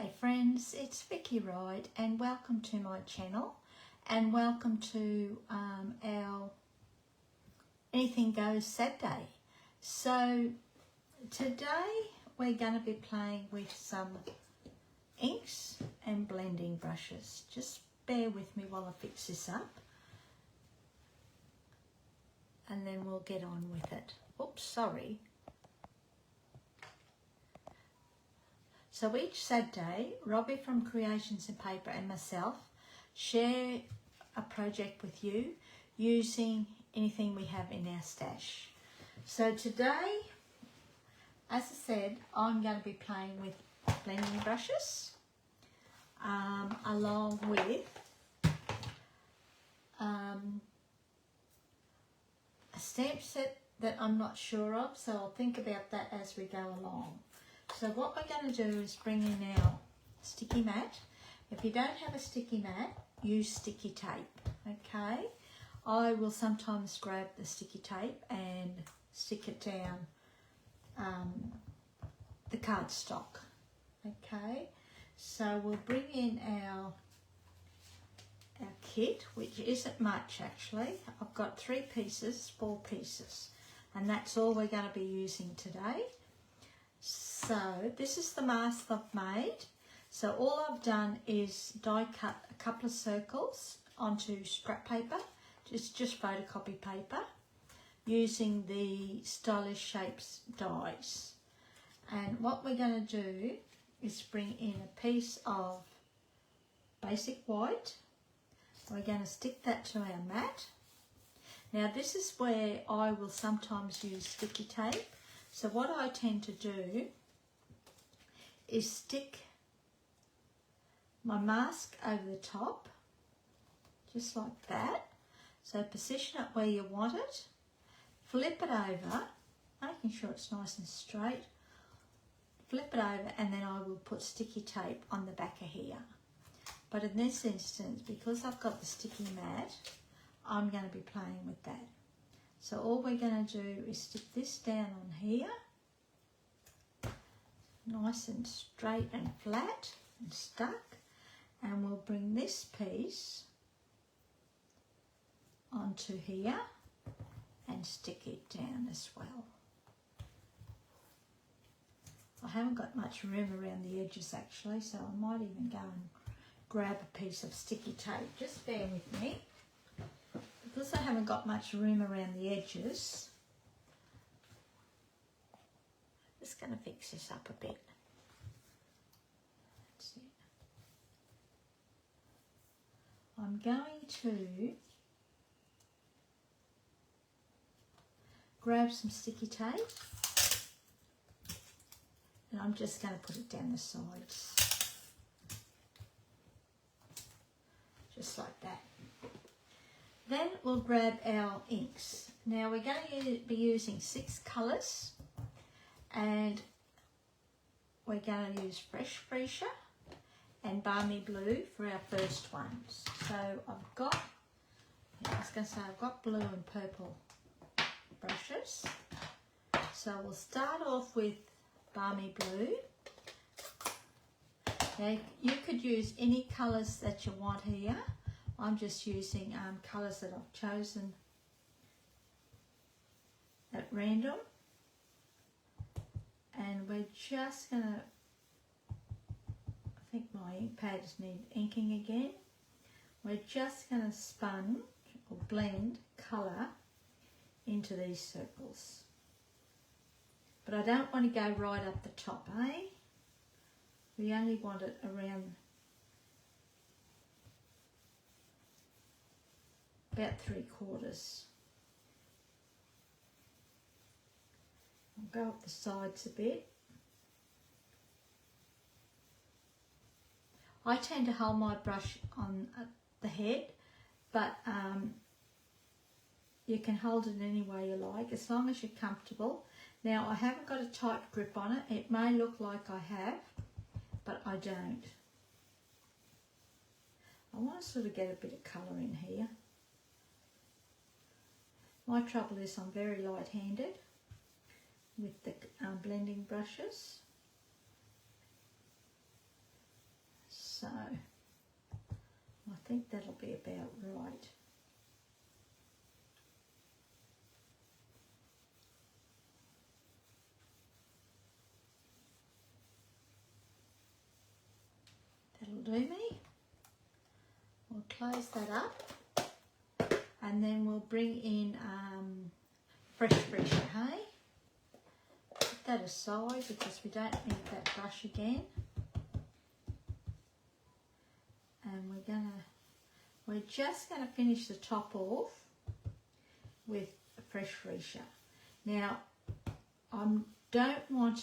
G'day friends, it's Vicky Wright and welcome to my channel and welcome to our Anything Goes Saturday. So today we're going to be playing with some inks and blending brushes. Just bear with me while I fix this up and then we'll get on with it. Oops, sorry. So each Saturday, Robbie from Creations in Paper and myself share a project with you using anything we have in our stash. So today, as I said, I'm going to be playing with blending brushes along with a stamp set that I'm not sure of, so I'll think about that as we go along. So what we're going to do is bring in our sticky mat. If you don't have a sticky mat, use sticky tape, okay? I will sometimes grab the sticky tape and stick it down the cardstock, okay? So we'll bring in our kit, which isn't much actually. I've got 4 pieces, and that's all we're going to be using today. So this is the mask I've made. So all I've done is die cut a couple of circles onto scrap paper, just photocopy paper, using the Stylish Shapes dies. And what we're going to do is bring in a piece of basic white. We're going to stick that to our mat. Now this is where I will sometimes use sticky tape. So what I tend to do is stick my mask over the top, just like that. So position it where you want it, flip it over, making sure it's nice and straight, flip it over, and then I will put sticky tape on the back of here. But in this instance, because I've got the sticky mat, I'm going to be playing with that. So all we're going to do is stick this down on here, nice and straight and flat and stuck, and we'll bring this piece onto here and stick it down as well. I haven't got much room around the edges actually, so I might even go and grab a piece of sticky tape. Just bear with me. Because I haven't got much room around the edges, I'm just going to fix this up a bit. That's it. I'm going to grab some sticky tape and I'm just going to put it down the sides. Just like that. Then we'll grab our inks. Now we're going to be using 6 colours and we're going to use Fresh Freesia and Balmy Blue for our first ones. So I've got blue and purple brushes. So we'll start off with Balmy Blue. Now you could use any colours that you want here. I'm just using colours that I've chosen at random, and we're just going to, I think my ink pads need inking again. We're just going to spun or blend colour into these circles, but I don't want to go right up the top, eh? We only want it around about 3/4. I'll go up the sides a bit. I tend to hold my brush on the head, but you can hold it any way you like, as long as you're comfortable. Now I haven't got a tight grip on it. It may look like I have, but I don't. I want to sort of get a bit of colour in here. My trouble is I'm very light-handed with the blending brushes. So I think that'll be about right. That'll do me. We'll close that up and then we'll bring in fresh freesia, hey? Put that aside because we don't need that brush again. And we're just gonna finish the top off with fresh freesia. Now, I don't want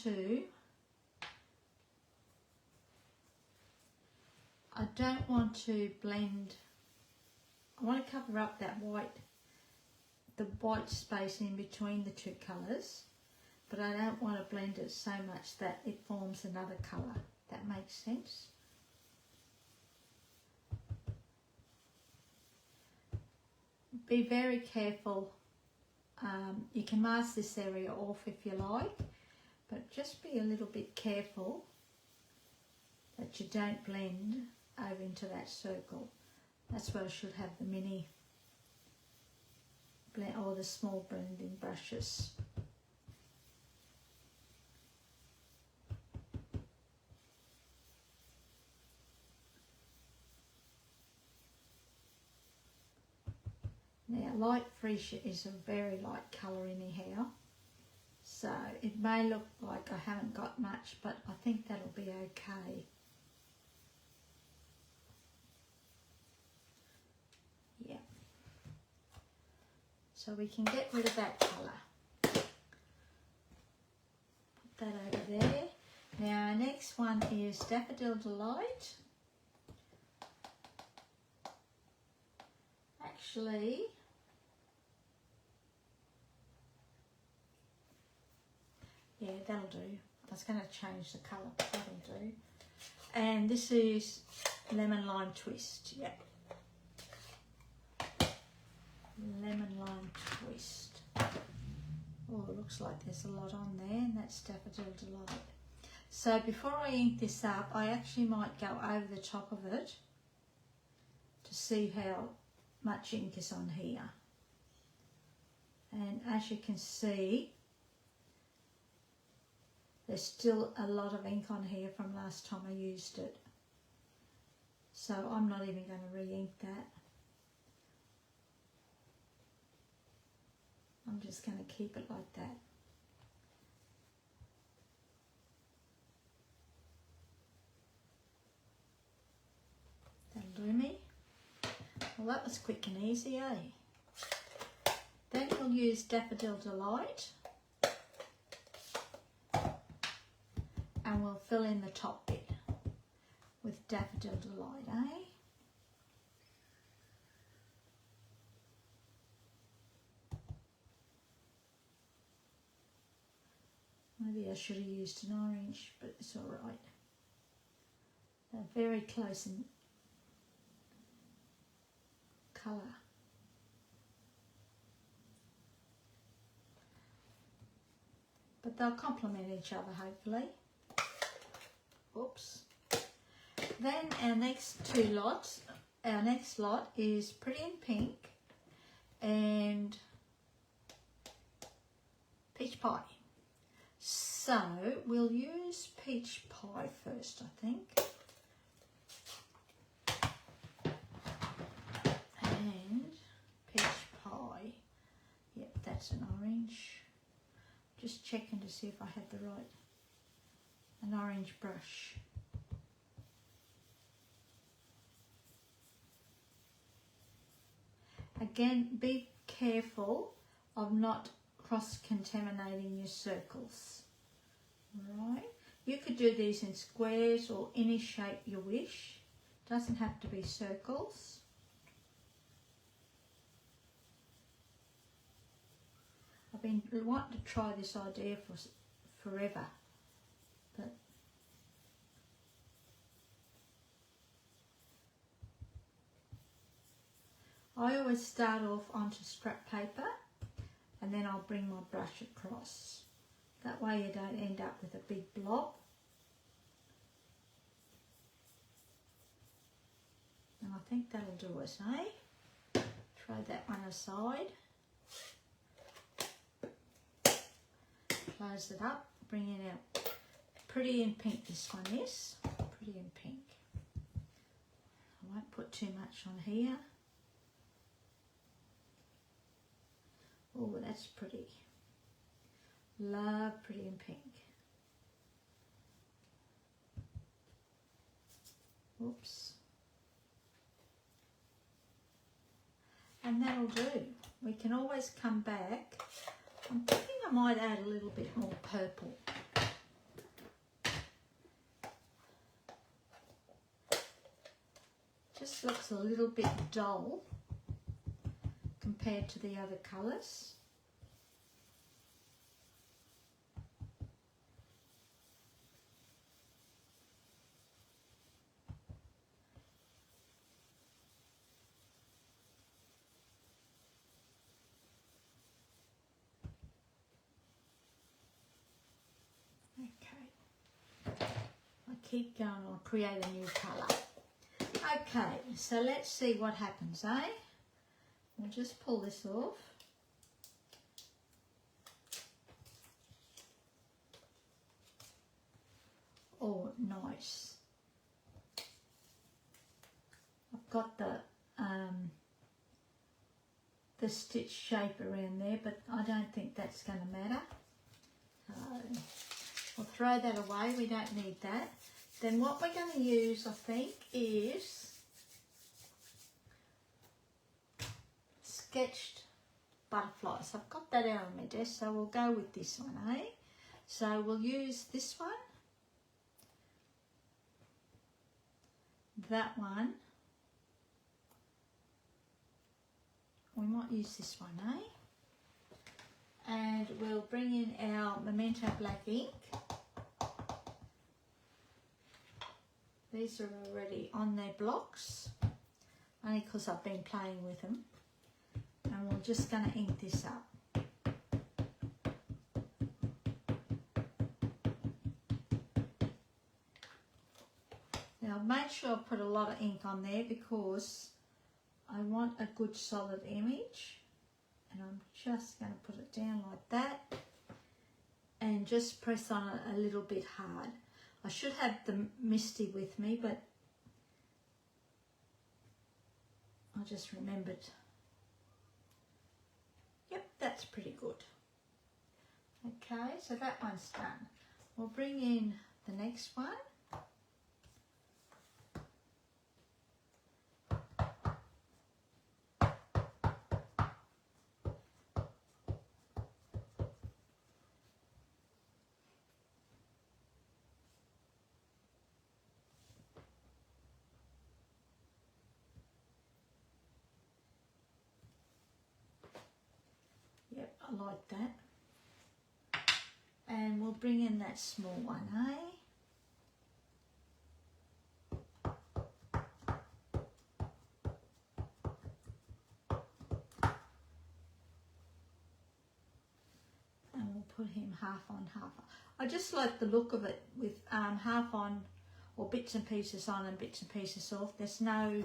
to blend. I want to cover up that the white space in between the two colours, but I don't want to blend it so much that it forms another colour. That makes sense? Be very careful. You can mask this area off if you like, but just be a little bit careful that you don't blend over into that circle. That's where I should have the mini blend or the small blending brushes. Now, light freesia is a very light colour anyhow, so it may look like I haven't got much, but I think that'll be okay. Yeah. So we can get rid of that colour. Put that over there. Now, our next one is Daffodil Delight. Actually, yeah, that'll do. I was going to change the colour, but that'll do. And this is Lemon Lime Twist, yeah. Lemon Lime Twist. Oh, it looks like there's a lot on there, and that's Daffodil Delight. So before I ink this up, I actually might go over the top of it to see how much ink is on here. And as you can see, there's still a lot of ink on here from last time I used it. So I'm not even going to re-ink that. I'm just going to keep it like that. That'll do me. Well, that was quick and easy, eh? Then we'll use Daffodil Delight. And we'll fill in the top bit with Daffodil Delight, eh? Maybe I should have used an orange, but it's all right. They're very close in colour. But they'll complement each other, hopefully. Oops. Then our next lot is Pretty in Pink and Peach Pie. So we'll use Peach Pie first, I think. And Peach Pie. Yep, that's an orange. Just checking to see if I had an orange brush. Again, be careful of not cross-contaminating your circles. Right? You could do these in squares or any shape you wish. Doesn't have to be circles. I've been wanting to try this idea for forever, but I always start off onto scrap paper and then I'll bring my brush across. That way you don't end up with a big blob. think that'll do us, eh? Throw that one aside. Close it up, bring in our pretty in pink, this one is. Pretty in pink. I won't put too much on here. Oh, that's pretty. Love pretty in pink. Oops. And that'll do. We can always come back. I'm thinking I might add a little bit more purple. Just looks a little bit dull compared to the other colours. Keep going, I'll create a new colour. Okay, so let's see what happens, eh? We'll just pull this off. Oh, nice. I've got the stitch shape around there, but I don't think that's going to matter. We'll throw that away, we don't need that. Then what we're going to use, I think, is sketched butterflies. I've got that out on my desk, so we'll go with this one, eh? So we'll use this one, that one. We might use this one, eh? And we'll bring in our Memento Black ink. These are already on their blocks, only because I've been playing with them. And we're just going to ink this up. Now make sure I put a lot of ink on there because I want a good solid image. And I'm just going to put it down like that and just press on it a little bit hard. I should have the Misty with me, but I just remembered. Yep, that's pretty good. Okay, so that one's done. We'll bring in the next one. Yep, I like that. And we'll bring in that small one, eh? And we'll put him half on, half on. I just like the look of it with half on or bits and pieces on and bits and pieces off. There's no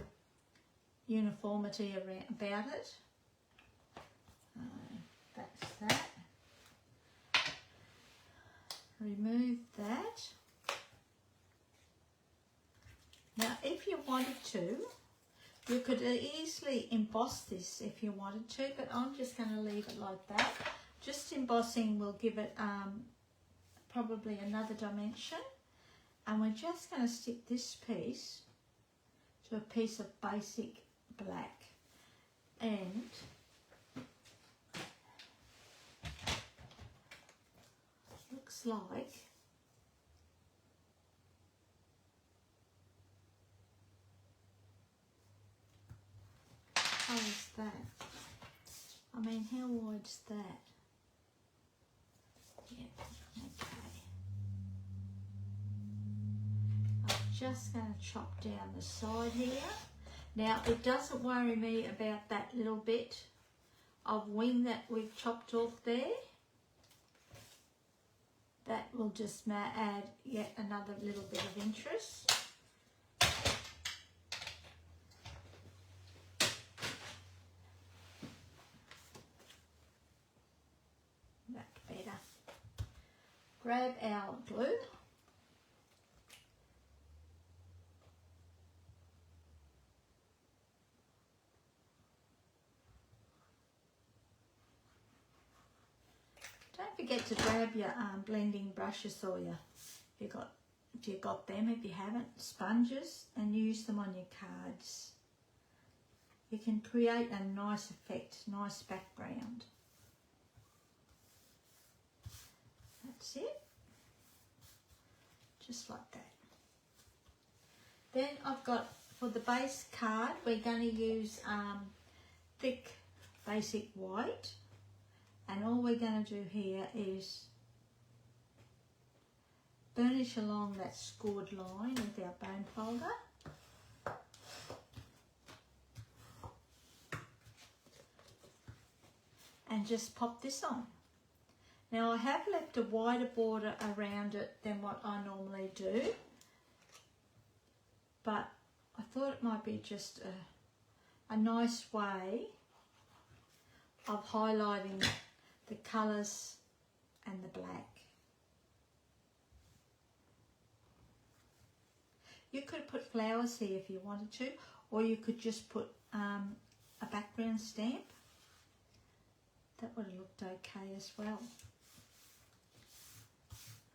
uniformity around about it. That's that. Remove that. Now, if you wanted to, you could easily emboss this if you wanted to, but I'm just going to leave it like that. Just embossing will give it probably another dimension. And we're just going to stick this piece to a piece of basic black. And looks like how is that? I mean, how wide's that? Yeah, okay. I'm just going to chop down the side here. Now, it doesn't worry me about that little bit of wing that we've chopped off there. That will just add yet another little bit of interest. grab our glue. Don't forget to grab your blending brushes or your, if you got them, if you haven't, sponges, and use them on your cards. You can create a nice effect, nice background. That's it. Just like that. Then I've got, for the base card, we're going to use thick basic white. And all we're going to do here is burnish along that scored line with our bone folder. And just pop this on. Now I have left a wider border around it than what I normally do, but I thought it might be just a nice way of highlighting the colours and the black. You could put flowers here if you wanted to, or you could just put a background stamp. That would have looked okay as well.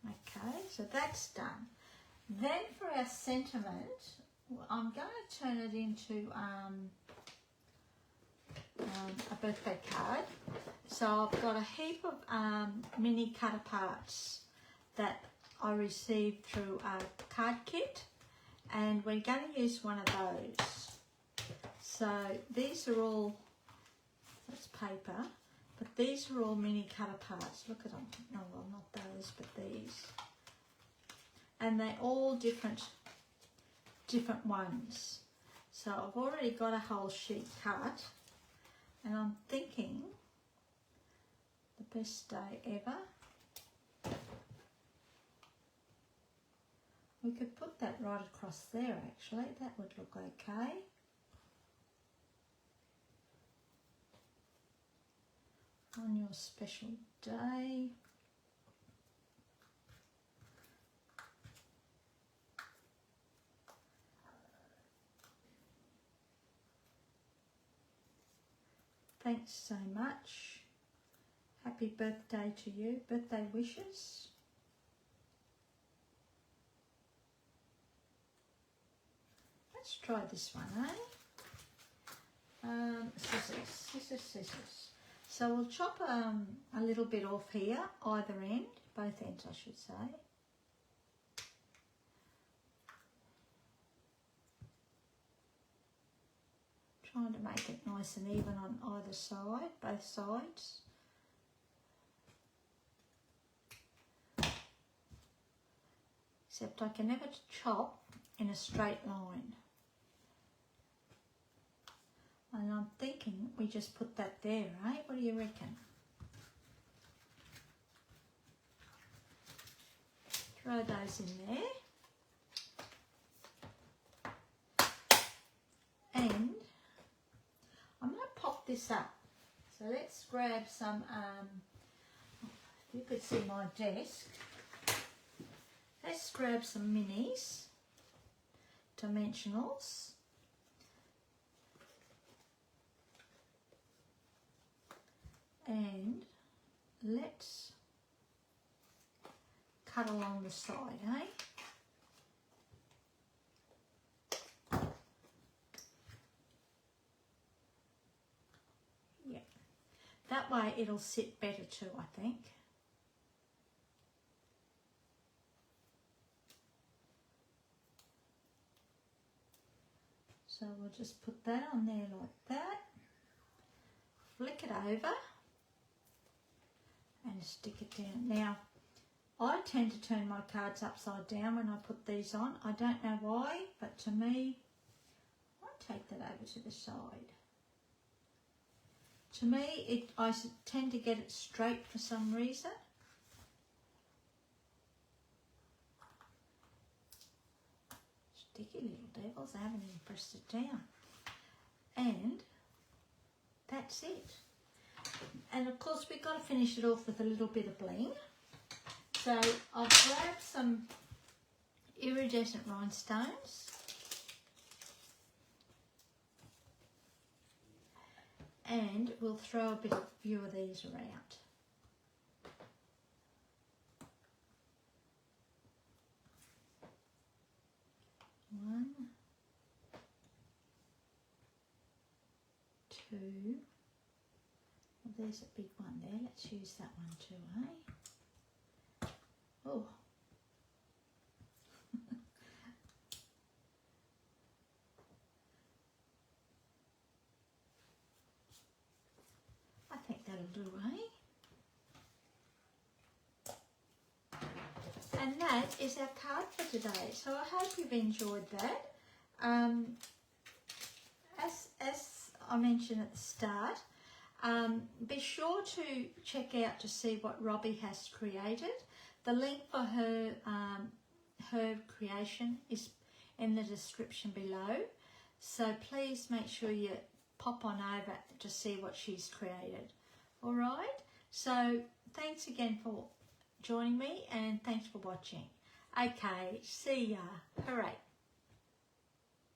Okay, so that's done. Then for our sentiment, I'm going to turn it into a birthday card. So I've got a heap of mini cut aparts that I received through a card kit, and we're going to use one of those. So these are all, that's paper, but these are all mini cut aparts. Look at them. No, well, not those, but these. And they're all different ones. So I've already got a whole sheet cut, and I'm thinking the best day ever. We could put that right across there actually, that would look okay. On your special day. Thanks so much. Happy birthday to you. Birthday wishes. Let's try this one, Scissors. So we'll chop a little bit off here, either end, both ends I should say. Trying to make it nice and even on either side, both sides. Except I can never chop in a straight line. And I'm thinking we just put that there, eh? What do you reckon? Throw those in there. And I'm going to pop this up. So let's grab some, if you could see my desk. Let's grab some minis, dimensionals. And let's cut along the side, eh? Yeah, that way it'll sit better too, I think. So we'll just put that on there like that, flick it over and stick it down. Now, I tend to turn my cards upside down when I put these on. I don't know why, but to me, I take that over to the side. To me, I tend to get it straight for some reason. Sticky little devils, I haven't even pressed it down. And that's it. And of course we've got to finish it off with a little bit of bling. So I'll grab some iridescent rhinestones and we'll throw a few of these around. One, two. Well, there's a big one there. Let's use that one too, eh? Oh. I think that'll do, eh? And that is our card for today. So I hope you've enjoyed that. As I mentioned at the start, be sure to check out to see what Robbie has created. The link for her creation is in the description below. So please make sure you pop on over to see what she's created. All right. So thanks again for joining me and thanks for watching. Okay, see ya. Hooray.